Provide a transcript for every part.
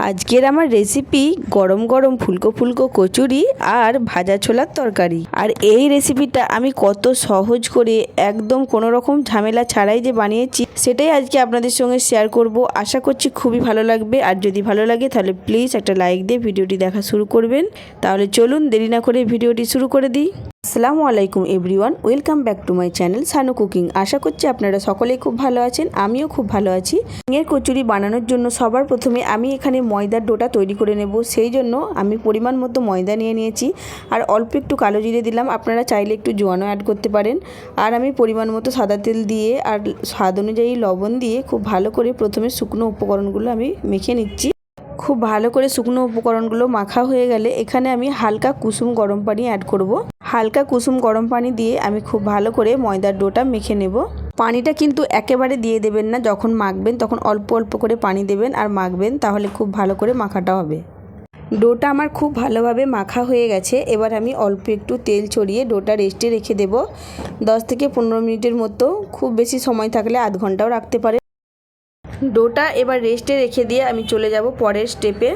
আজকের আমার রেসিপি গরম গরম ফুলকো ফুলকো কচুরি আর ভাজা ছোলার তরকারি। আর এই রেসিপিটা আমি কত সহজ করে একদম কোনো রকম ঝামেলা ছাড়াই যে বানিয়েছি সেটাই আজকে আপনাদের সঙ্গে শেয়ার করব। আশা করছি খুবই ভালো লাগবে। আর যদি ভালো লাগে তাহলে প্লিজ একটা লাইক দিয়ে ভিডিওটি দেখা শুরু করবেন। তাহলে চলুন দেরি না করে ভিডিওটি শুরু করে দিই। আসসালামু আলাইকুম everyone, welcome back to my channel Sanu cooking. আশা করছি আপনারা সকলেই খুব ভালো আছেন, আমিও খুব ভালো আছি। হিঙের কচুরি বানানোর জন্য সবার প্রথমে আমি এখানে ময়দার ডোটা তৈরি করে নেব। সেই জন্য আমি পরিমাণ মতো ময়দা নিয়ে নিয়েছি আর অল্প একটু কালো জিরে দিলাম, আপনারা চাইলে একটু জোয়ানও অ্যাড করতে পারেন। আর আমি পরিমাণ মতো সাদা তেল দিয়ে আর স্বাদ অনুযায়ী লবণ দিয়ে খুব ভালো করে প্রথমে শুকনো উপকরণগুলো আমি মেখে নিচ্ছি। খুব ভালো করে শুকনো উপকরণগুলো মাখা হয়ে গেলে এখানে আমি হালকা কুসুম গরম পানি অ্যাড করব। হালকা কুসুম গরম পানি দিয়ে আমি খুব ভালো করে ময়দার ডোটা মেখে নেব। পানিটা কিন্তু একেবারে দিয়ে দেবেন না, যখন মাখবেন তখন অল্প অল্প করে পানি দেবেন আর মাখবেন, তাহলে খুব ভালো করে মাখাটা হবে। ডোটা আমার খুব ভালোভাবে মাখা হয়ে গেছে। এবার আমি অল্প একটু তেল ছড়িয়ে ডোটা রেস্টে রেখে দেব 10 থেকে 15 মিনিটের মতো। খুব বেশি সময় থাকলে আধ ঘন্টাও রাখতে পারে। ডোটা এবার রেস্টে রেখে দিয়ে আমি চলে যাব পরের স্টেপে।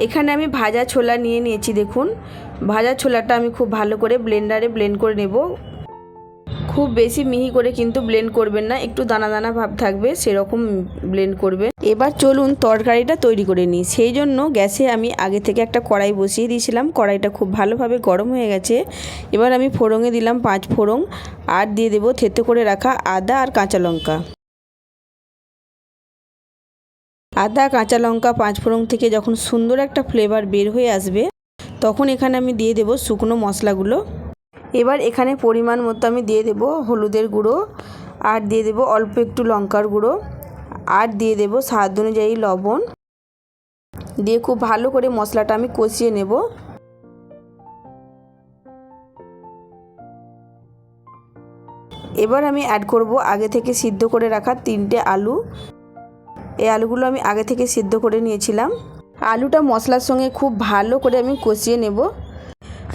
এখানে আমি ভাজা ছোলা নিয়ে নিয়েছি। দেখুন, ভাজা ছোলাটা আমি খুব ভালো করে ব্লেন্ডারে ব্লেন্ড করে নেব। খুব বেশি মিহি করে কিন্তু ব্লেন্ড করবেন না, একটু দানা দানা ভাব থাকবে সেরকম ব্লেন্ড করবেন। এবার চলুন তরকারিটা তৈরি করে নিই। সেই জন্য গ্যাসে আমি আগে থেকে একটা কড়াই বসিয়ে দিয়েছিলাম। কড়াইটা খুব ভালোভাবে গরম হয়ে গেছে। এবার আমি ফোড়ঙে দিলাম 5 ফোড়ন আর দিয়ে দেবো থেতো করে রাখা আদা আর কাঁচা লঙ্কা। আদা কাঁচা লঙ্কা 5 ফোড়ন থেকে যখন সুন্দর একটা ফ্লেভার বের হয়ে আসবে তখন এখানে আমি দিয়ে দেব শুকনো মশলাগুলো। এবার এখানে পরিমাণ মতো আমি দিয়ে দেব হলুদের গুঁড়ো আর দিয়ে দেব অল্প একটু লঙ্কার গুঁড়ো আর দিয়ে দেব স্বাদ অনুযায়ী লবণ দিয়ে খুব ভালো করে মশলাটা আমি কষিয়ে নেব। এবার আমি অ্যাড করব আগে থেকে সিদ্ধ করে রাখা 3টে আলু। এই আলুগুলো আমি আগে থেকে সিদ্ধ করে নিয়েছিলাম। আলুটা মশলার সঙ্গে খুব ভালো করে আমি কষিয়ে নেব।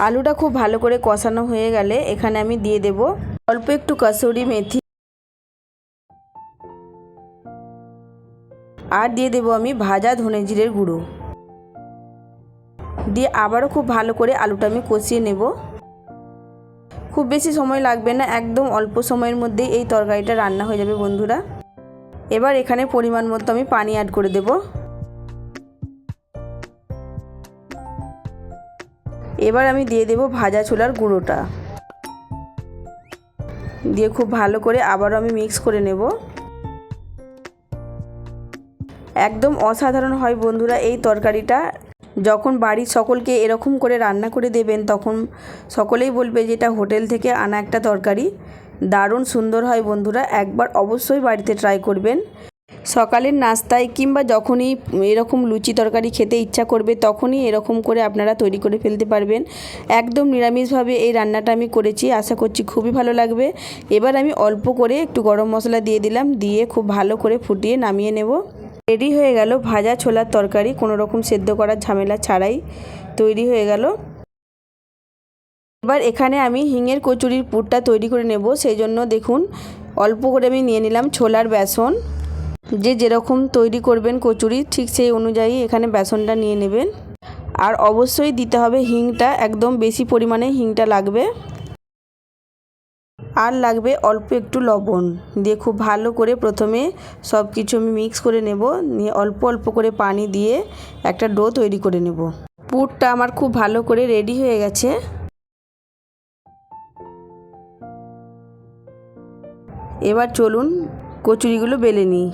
আলুটা খুব ভালো করে কষানো হয়ে গেলে এখানে আমি দিয়ে দেব অল্প একটু কসুরি মেথি আর দিয়ে দেব আমি ভাজা ধনে জিরের গুঁড়ো দিয়ে আবারও খুব ভালো করে আলুটা আমি কষিয়ে নেব। খুব বেশি সময় লাগবে না, একদম অল্প সময়ের মধ্যেই এই তরকারিটা রান্না হয়ে যাবে বন্ধুরা। এবার এখানে পরিমাণ মতো আমি পানি অ্যাড করে দেব। এবার আমি দিয়ে দেব ভাজা ছোলার গুঁড়োটা দিয়ে খুব ভালো করে আবারও আমি মিক্স করে নেব। একদম অসাধারণ হয় বন্ধুরা এই তরকারিটা। যখন বাড়ির সকলকে এরকম করে রান্না করে দেবেন তখন সকলেই বলবে যে এটা হোটেল থেকে আনা একটা তরকারি। দারুণ সুন্দর হয় বন্ধুরা, একবার অবশ্যই বাড়িতে ট্রাই করবেন। সকালের নাস্তায় কিংবা যখনই এরকম লুচি তরকারি খেতে ইচ্ছা করবে তখনই এরকম করে আপনারা তৈরি করে ফেলতে পারবেন। একদম নিরামিষভাবে এই রান্নাটা আমি করেছি, আশা করছি খুবই ভালো লাগবে। এবার আমি অল্প করে একটু গরম মশলা দিয়ে দিলাম, দিয়ে খুব ভালো করে ফুটিয়ে নামিয়ে নেব। রেডি হয়ে গেল ভাজা ছোলার তরকারি, কোনো রকম সেদ্ধ করার ঝামেলা ছাড়াই তৈরি হয়ে গেল। এবার এখানে আমি হিঙের কচুরির পুরটা তৈরি করে নেব। সেই জন্য দেখুন অল্প করে আমি নিয়ে নিলাম ছোলার বেসন। যে যেরকম তৈরি করবেন কচুরি ঠিক সেই অনুযায়ী এখানে বেসনটা নিয়ে নেবেন। আর অবশ্যই দিতে হবে হিংটা, একদম বেশি পরিমাণে হিংটা লাগবে। আর লাগবে অল্প একটু লবণ দিয়ে খুব ভালো করে প্রথমে সব কিছু আমি মিক্স করে নেব। নিয়ে অল্প অল্প করে পানি দিয়ে একটা ডো তৈরি করে নেব। পুরটা আমার খুব ভালো করে রেডি হয়ে গেছে। এবার চলুন কচুরিগুলো বেলে নিই।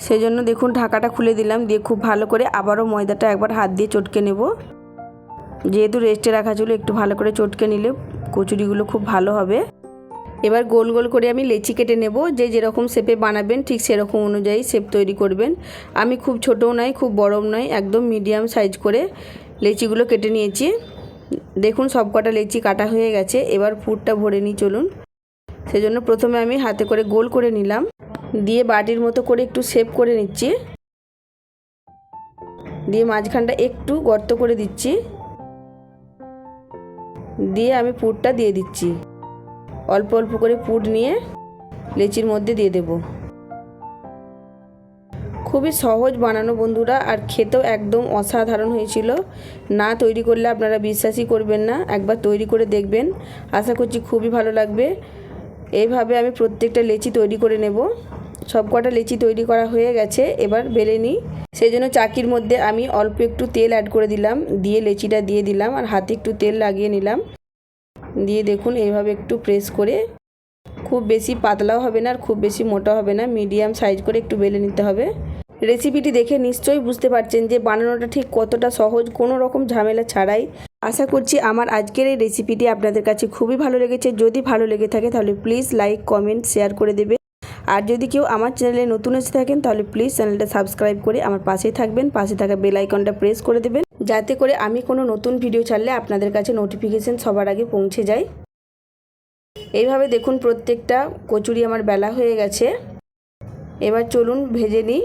সেজন্য দেখুন ঢাকাটা খুলে দিলাম, দিয়ে খুব ভালো করে আবারও ময়দাটা একবার হাত দিয়ে চটকে নেব। যেহেতু রেস্টে রাখা ছিল একটু ভালো করে চটকে নিলে কচুরিগুলো খুব ভালো হবে। এবার গোল গোল করে আমি লেচি কেটে নেব। যে যেরকম শেপে বানাবেন ঠিক সেরকম অনুযায়ী শেপ তৈরি করবেন। আমি খুব ছোটও নয় খুব বড়ও নয়, একদম মিডিয়াম সাইজ করে লেচিগুলো কেটে নিয়েছি। দেখুন সব কটা লেচি কাটা হয়ে গেছে। এবার পুরটা ভরে নিই চলুন। সেজন্য প্রথমে আমি হাতে করে গোল করে নিলাম, দিয়ে বাটির মতো করে একটু শেপ করে নিচ্ছি, দিয়ে মাঝখানটা একটু গর্ত করে দিচ্ছি, দিয়ে আমি পুরটা দিয়ে দিচ্ছি। অল্প অল্প করে পুর নিয়ে লেচির মধ্যে দিয়ে দেব। খুবই সহজ বানানো বন্ধুরা, আর খেতেও একদম অসাধারণ হয়েছিল। না তৈরি করলে আপনারা বিশ্বাসই করবেন না, একবার তৈরি করে দেখবেন, আশা করছি খুবই ভালো লাগবে। এইভাবে আমি প্রত্যেকটা লেচি তৈরি করে নেব। সব কটা লেচি তৈরি করা হয়ে গেছে, এবার বেলে নিই। সেই জন্য চাকির মধ্যে আমি অল্প একটু তেল অ্যাড করে দিলাম, দিয়ে লেচিটা দিয়ে দিলাম আর হাতে একটু তেল লাগিয়ে নিলাম। দিয়ে দেখুন এইভাবে একটু প্রেস করে, খুব বেশি পাতলাও হবে না আর খুব বেশি মোটা হবে না, মিডিয়াম সাইজ করে একটু বেলে নিতে হবে। রেসিপিটি দেখে নিশ্চয়ই বুঝতে পারছেন যে বানানোটা ঠিক কতটা সহজ, কোনো রকম ঝামেলা ছাড়াই। আশা করছি আমার আজকের এই রেসিপিটি আপনাদের কাছে খুবই ভালো লেগেছে। যদি ভালো লেগে থাকে তাহলে প্লিজ লাইক, কমেন্ট, শেয়ার করে দেবে। আর যদি কেউ আমার চ্যানেলে নতুন এসে থাকেন তাহলে প্লিজ চ্যানেলটা সাবস্ক্রাইব করে আমার পাশেই থাকবেন, পাশে থাকা বেল আইকনটা প্রেস করে দেবেন, যাতে করে আমি কোনো নতুন ভিডিও ছাড়লে আপনাদের কাছে নোটিফিকেশন সবার আগে পৌঁছে যায়। এইভাবে দেখুন প্রত্যেকটা কচুরি আমার বেলা হয়ে গেছে। এবার চলুন ভেজে নিই।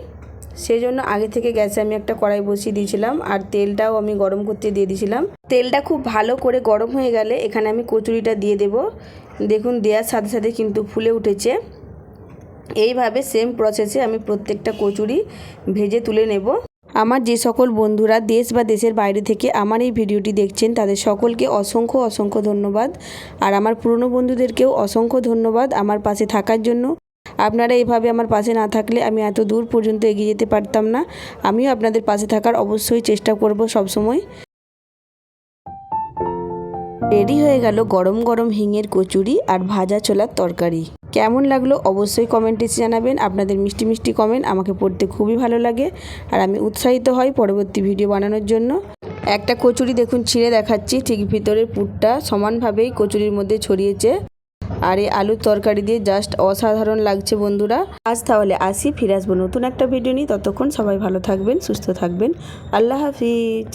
সেই জন্য আগে থেকে গ্যাসে আমি একটা কড়াই বসিয়ে দিয়েছিলাম আর তেলটাও আমি গরম করতে দিয়ে দিয়েছিলাম। তেলটা খুব ভালো করে গরম হয়ে গেলে এখানে আমি কচুরিটা দিয়ে দেব। দেখুন দেওয়ার সাথে সাথে কিন্তু ফুলে উঠেছে। এইভাবে সেম প্রসেসে আমি প্রত্যেকটা কচুরি ভেজে তুলে নেব। আমার যে সকল বন্ধুরা দেশ বা দেশের বাইরে থেকে আমার এই ভিডিওটি দেখছেন তাদের সকলকে অসংখ্য অসংখ্য ধন্যবাদ। আর আমার পুরনো বন্ধুদেরকেও অসংখ্য ধন্যবাদ আমার পাশে থাকার জন্য। আপনারা এভাবে আমার পাশে না থাকলে আমি এত দূর পর্যন্ত এগিয়ে যেতে পারতাম না। আমিও আপনাদের পাশে থাকার অবশ্যই চেষ্টা করব সবসময়। রেডি হয়ে গেল গরম গরম হিঙের কচুরি আর ভাজা ছোলার তরকারি। কেমন লাগলো অবশ্যই কমেন্টে জানাবেন। আপনাদের মিষ্টি মিষ্টি কমেন্ট আমাকে পড়তে খুবই ভালো লাগে আর আমি উৎসাহিত হই পরবর্তী ভিডিও বানানোর জন্য। একটা কচুরি দেখুন ছিঁড়ে দেখাচ্ছি, ঠিক ভিতরের পুরটা সমানভাবেই কচুরির মধ্যে ছড়িয়েছে। আর এই আলুর তরকারি দিয়ে জাস্ট অসাধারণ লাগছে বন্ধুরা। আজ তাহলে আসি, ফিরে আসবো নতুন একটা ভিডিও নিয়ে। ততক্ষণ সবাই ভালো থাকবেন, সুস্থ থাকবেন। আল্লাহ হাফিজ।